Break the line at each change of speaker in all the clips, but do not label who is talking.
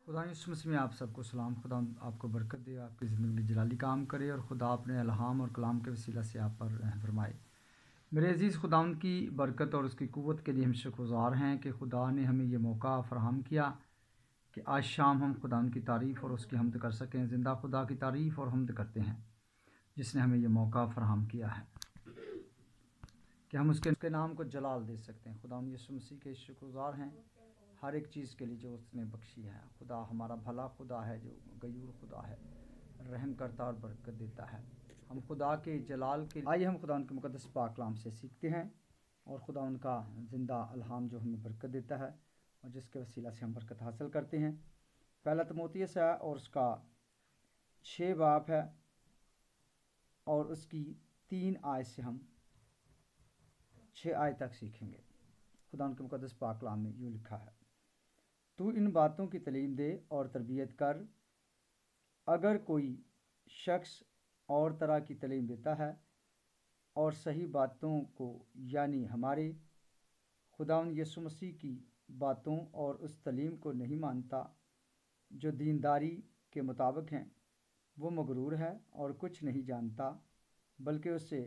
खुदा यीशु मसीह में आप सबको सलाम। खुदा आपको बरकत दे, आपकी ज़िंदगी में जलाली काम करे और खुदा अपने अलहाम और कलाम के वसीला से आप पर रहम फरमाए। मेरे अजीज़, खुदा की बरकत और उसकी क़ुव्वत के लिए हम शुक्रगुज़ार हैं कि खुदा ने हमें ये मौका फ़राहम किया कि आज शाम हम खुदा की तारीफ़ और उसकी हम्द कर सकें। ज़िंदा खुदा की तारीफ़ और हम्द करते हैं जिसने हमें ये मौका फ़राहम किया है कि हम उसके नाम को जलाल दे सकते हैं। खुदा यीशु मसीह के शुक्रगुज़ार हैं हर एक चीज़ के लिए जो उसने बख्शी है। खुदा हमारा भला खुदा है, जो गयूर खुदा है, रहम करता और बरकत देता है। हम खुदा के जलाल के आइए हम खुदा उनके मुक़द्दस पाक कलाम से सीखते हैं और खुदा उनका ज़िंदा अलहाम जो हमें बरकत देता है और जिसके वसीला से हम बरकत हासिल करते हैं। पहला तीमुथियुस है और उसका 6 बाब है और उसकी 3 आयत से हम 6 आयत तक सीखेंगे। खुदा उनके मुक़द्दस पाक कलाम में यूँ लिखा है, तू इन बातों की तालीम दे और तरबियत कर। अगर कोई शख्स और तरह की तालीम देता है और सही बातों को यानी हमारे खुदावंद यीशु मसीह की बातों और उस तालीम को नहीं मानता जो दीनदारी के मुताबिक हैं, वो मगरूर है और कुछ नहीं जानता, बल्कि उससे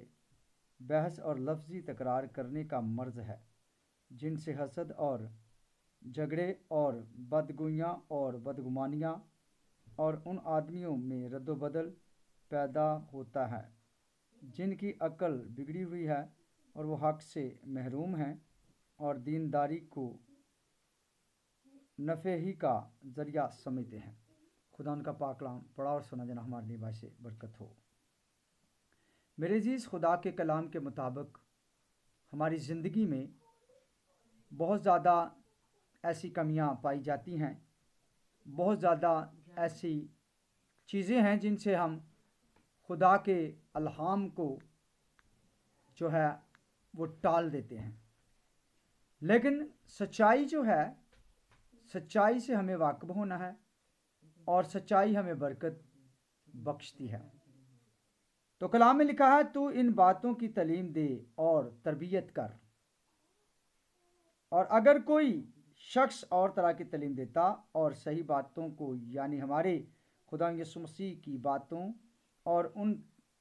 बहस और लफ्ज़ी तकरार करने का मर्ज़ है, जिनसे हसद और झगड़े और बदगोइयाँ और बदगुमानियाँ और उन आदमियों में रद्दोबदल पैदा होता है जिनकी अक्ल बिगड़ी हुई है और वो हक़ से महरूम हैं और दीनदारी को नफ़े ही का ज़रिया समझते हैं। खुदा उनका पाक कलाम पढ़ा और सुना जाना हमारे लिए बाइसे बरकत हो। मेरे अजीज़, खुदा के कलाम के मुताबिक हमारी ज़िंदगी में बहुत ज़्यादा ऐसी कमियां पाई जाती हैं, बहुत ज़्यादा ऐसी चीज़ें हैं जिनसे हम खुदा के अलहाम को जो है वो टाल देते हैं। लेकिन सच्चाई जो है, सच्चाई से हमें वाकिफ़ होना है और सच्चाई हमें बरकत बख्शती है। तो कलाम में लिखा है, तू इन बातों की तालीम दे और तरबियत कर। और अगर कोई शख्स और तरह की तालीम देता और सही बातों को यानी हमारे खुदा यीशु मसीह की बातों और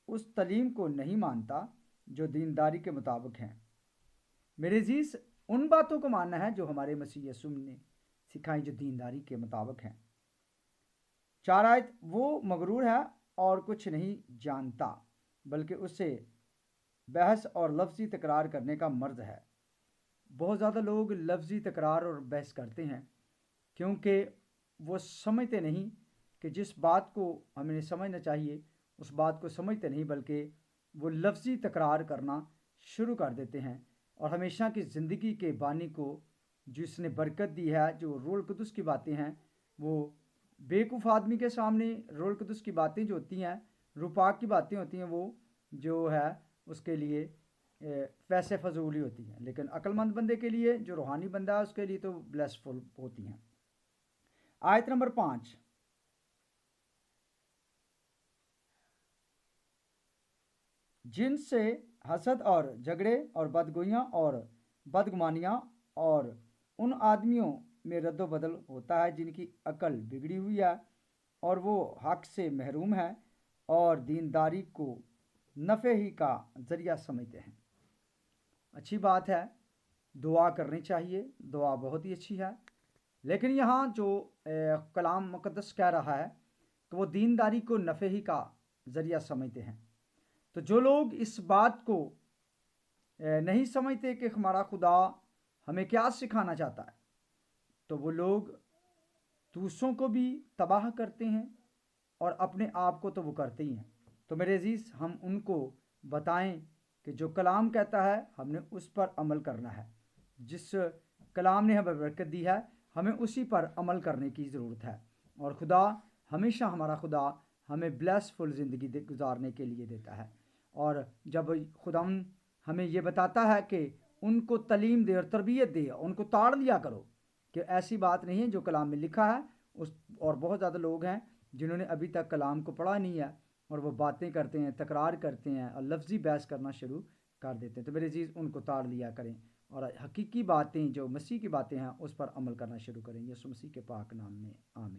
उस तालीम को नहीं मानता जो दीनदारी के मुताबिक हैं। मेरे अजीज़, उन बातों को मानना है जो हमारे मसीह यीशु ने सिखाई, जो दीनदारी के मुताबिक हैं। 4 आयत, वो मगरूर है और कुछ नहीं जानता, बल्कि उससे बहस और लफ्ज़ी तकरार करने का मर्ज़ है। बहुत ज़्यादा लोग लफ्ज़ी तकरार और बहस करते हैं क्योंकि वो समझते नहीं कि जिस बात को हमें समझना चाहिए उस बात को समझते नहीं, बल्कि वो लफ्ज़ी तकरार करना शुरू कर देते हैं। और हमेशा की ज़िंदगी के बानी को जिसने बरकत दी है, जो रूह कुदस की बातें हैं, वो बेवकूफ़ आदमी के सामने रूह कुदस की बातें जो होती हैं, रूह पाक की बातें होती हैं, वो जो है उसके लिए पैसे फजूली होती हैं। लेकिन अक्लमंद बंदे के लिए, जो रूहानी बंदा है, उसके लिए तो ब्लेसफुल होती हैं। आयत नंबर 5, जिनसे हसद और झगड़े और बदगोइयाँ और बदगुमानियाँ और उन आदमियों में रद्दोबदल होता है जिनकी अकल बिगड़ी हुई है और वो हक़ से महरूम है और दीनदारी को नफ़े ही का ज़रिया समझते हैं। अच्छी बात है, दुआ करनी चाहिए, दुआ बहुत ही अच्छी है। लेकिन यहाँ जो कलाम मुक़द्दस कह रहा है कि वो दीनदारी को नफ़े ही का ज़रिया समझते हैं। तो जो लोग इस बात को नहीं समझते कि हमारा खुदा हमें क्या सिखाना चाहता है, तो वो लोग दूसरों को भी तबाह करते हैं और अपने आप को तो वो करते ही हैं। तो मेरे अजीज़, हम उनको बताएं कि जो कलाम कहता है हमने उस पर अमल करना है। जिस कलाम ने हमें बरकत दी है, हमें उसी पर अमल करने की ज़रूरत है। और खुदा हमेशा, हमारा खुदा हमें ब्लेसफुल ज़िंदगी गुजारने के लिए देता है। और जब खुदा हमें ये बताता है कि उनको तालीम दे और तरबियत दे, उनको ताड़ दिया करो, कि ऐसी बात नहीं है जो कलाम में लिखा है उस। और बहुत ज़्यादा लोग हैं जिन्होंने अभी तक कलाम को पढ़ा नहीं है और वो बातें करते हैं, तकरार करते हैं और लफ्ज़ी बहस करना शुरू कर देते हैं। तो मेरे अजीज़, उनको ताड़ लिया करें और हकीकी बातें, जो मसीह की बातें हैं, उस पर अमल करना शुरू करें। यीशु मसीह के पाक नाम में आमीन।